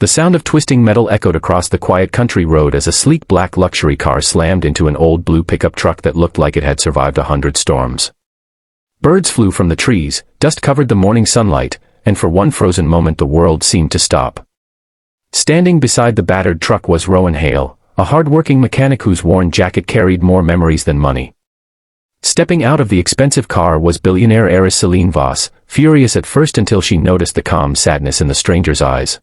The sound of twisting metal echoed across the quiet country road as a sleek black luxury car slammed into an old blue pickup truck that looked like it had survived 100 storms. Birds flew from the trees, dust covered the morning sunlight, and for one frozen moment the world seemed to stop. Standing beside the battered truck was Rowan Hale, a hard-working mechanic whose worn jacket carried more memories than money. Stepping out of the expensive car was billionaire heiress Celine Voss, furious at first until she noticed the calm sadness in the stranger's eyes.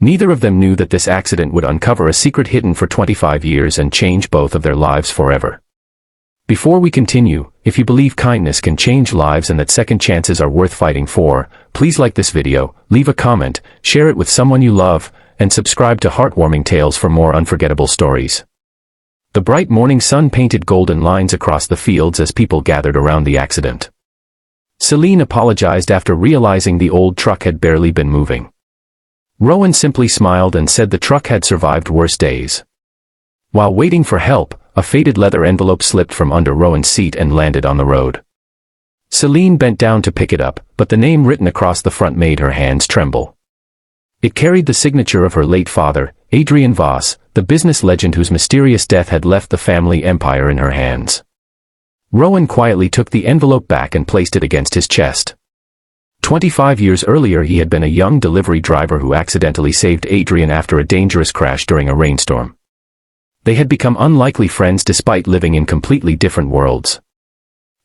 Neither of them knew that this accident would uncover a secret hidden for 25 years and change both of their lives forever. Before we continue, if you believe kindness can change lives and that second chances are worth fighting for, please like this video, leave a comment, share it with someone you love, and subscribe to Heartwarming Tales for more unforgettable stories. The bright morning sun painted golden lines across the fields as people gathered around the accident. Celine apologized after realizing the old truck had barely been moving. Rowan simply smiled and said the truck had survived worse days. While waiting for help, a faded leather envelope slipped from under Rowan's seat and landed on the road. Celine bent down to pick it up, but the name written across the front made her hands tremble. It carried the signature of her late father, Adrian Voss, the business legend whose mysterious death had left the family empire in her hands. Rowan quietly took the envelope back and placed it against his chest. 25 years earlier he had been a young delivery driver who accidentally saved Adrian after a dangerous crash during a rainstorm. They had become unlikely friends despite living in completely different worlds.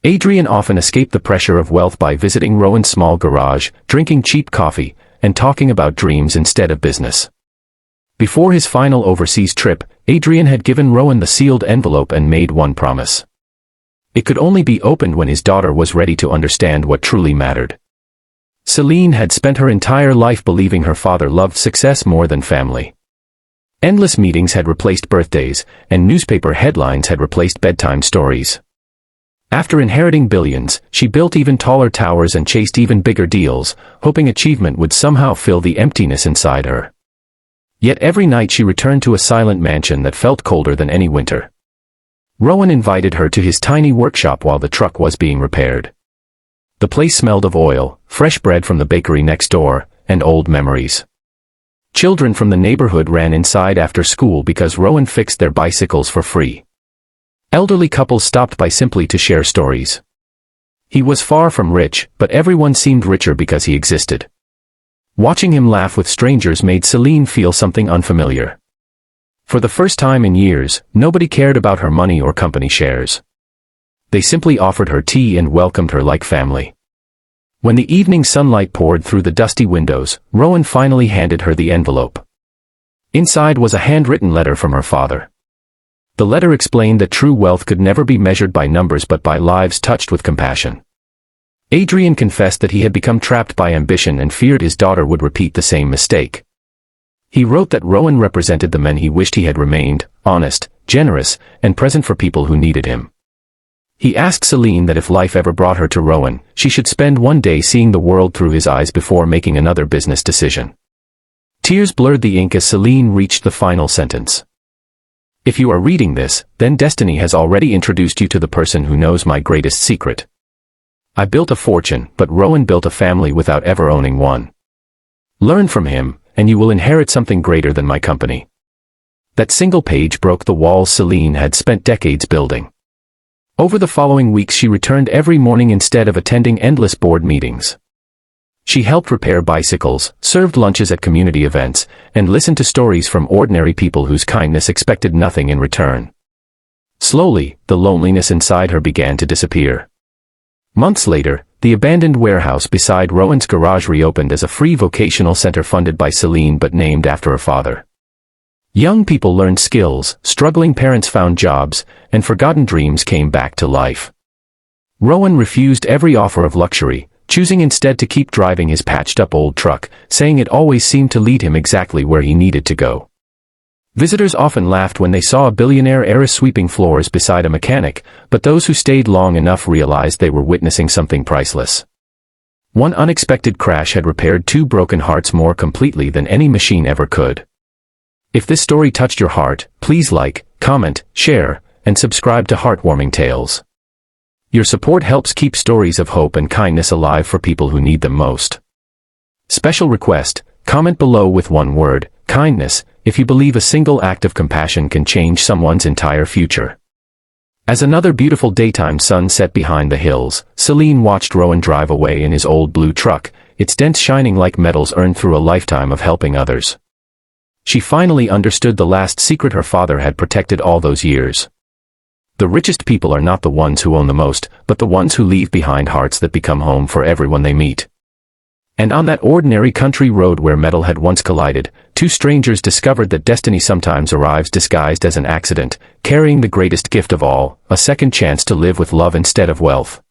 Adrian often escaped the pressure of wealth by visiting Rowan's small garage, drinking cheap coffee, and talking about dreams instead of business. Before his final overseas trip, Adrian had given Rowan the sealed envelope and made one promise. It could only be opened when his daughter was ready to understand what truly mattered. Celine had spent her entire life believing her father loved success more than family. Endless meetings had replaced birthdays, and newspaper headlines had replaced bedtime stories. After inheriting billions, she built even taller towers and chased even bigger deals, hoping achievement would somehow fill the emptiness inside her. Yet every night she returned to a silent mansion that felt colder than any winter. Rowan invited her to his tiny workshop while the truck was being repaired. The place smelled of oil, fresh bread from the bakery next door, and old memories. Children from the neighborhood ran inside after school because Rowan fixed their bicycles for free. Elderly couples stopped by simply to share stories. He was far from rich, but everyone seemed richer because he existed. Watching him laugh with strangers made Celine feel something unfamiliar. For the first time in years, nobody cared about her money or company shares. They simply offered her tea and welcomed her like family. When the evening sunlight poured through the dusty windows, Rowan finally handed her the envelope. Inside was a handwritten letter from her father. The letter explained that true wealth could never be measured by numbers but by lives touched with compassion. Adrian confessed that he had become trapped by ambition and feared his daughter would repeat the same mistake. He wrote that Rowan represented the men he wished he had remained, honest, generous, and present for people who needed him. He asked Celine that if life ever brought her to Rowan, she should spend one day seeing the world through his eyes before making another business decision. Tears blurred the ink as Celine reached the final sentence. If you are reading this, then destiny has already introduced you to the person who knows my greatest secret. I built a fortune, but Rowan built a family without ever owning one. Learn from him, and you will inherit something greater than my company. That single page broke the walls Celine had spent decades building. Over the following weeks she returned every morning instead of attending endless board meetings. She helped repair bicycles, served lunches at community events, and listened to stories from ordinary people whose kindness expected nothing in return. Slowly, the loneliness inside her began to disappear. Months later, the abandoned warehouse beside Rowan's garage reopened as a free vocational center funded by Celine but named after her father. Young people learned skills, struggling parents found jobs, and forgotten dreams came back to life. Rowan refused every offer of luxury, choosing instead to keep driving his patched-up old truck, saying it always seemed to lead him exactly where he needed to go. Visitors often laughed when they saw a billionaire heiress sweeping floors beside a mechanic, but those who stayed long enough realized they were witnessing something priceless. One unexpected crash had repaired two broken hearts more completely than any machine ever could. If this story touched your heart, please like, comment, share, and subscribe to Heartwarming Tales. Your support helps keep stories of hope and kindness alive for people who need them most. Special request: Comment below with one word, kindness, if you believe a single act of compassion can change someone's entire future. As another beautiful daytime sun set behind the hills, Celine watched Rowan drive away in his old blue truck, its dents shining like medals earned through a lifetime of helping others. She finally understood the last secret her father had protected all those years. The richest people are not the ones who own the most, but the ones who leave behind hearts that become home for everyone they meet. And on that ordinary country road where metal had once collided, two strangers discovered that destiny sometimes arrives disguised as an accident, carrying the greatest gift of all, a second chance to live with love instead of wealth.